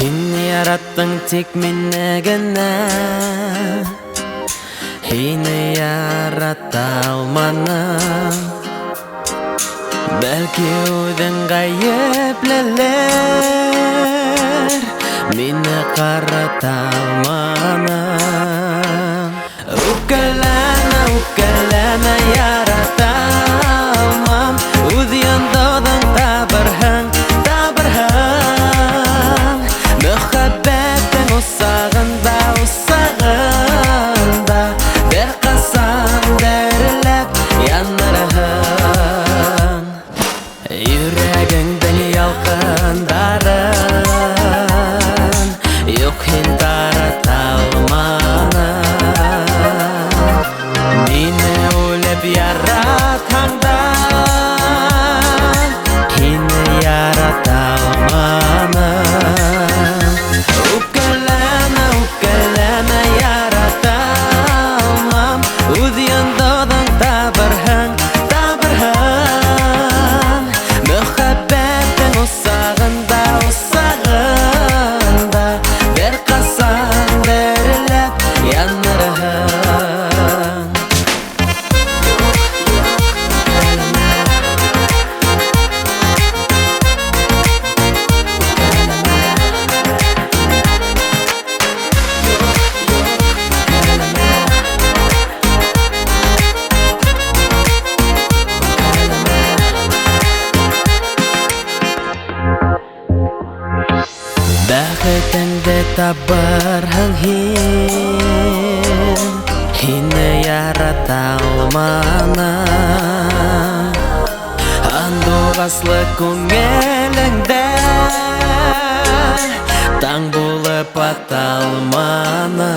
Yarattың тек мені гына, Хейні ярата алманым. Бәлки өйдің ғайыплелер мені қарата алманым. Үккіләні ярата алмам. Өз яндадың табырһың. Мөхәббәттің усағында бір қасан дәрілеп янырһың. Йөрәгеңдің ялқындарын юк һин тарата алманым. Мине үлеп яратқандан һине ярата алманым. Үккіләні ярата алмам. Өз яндадың табырһың. Мөхәббәттің усағында бір қасан дәрілеп янырһың. Бәхетіңді табарһың һин, һине ярата алманым. Андуғаслы күңеліңдә таң булып ата алманым.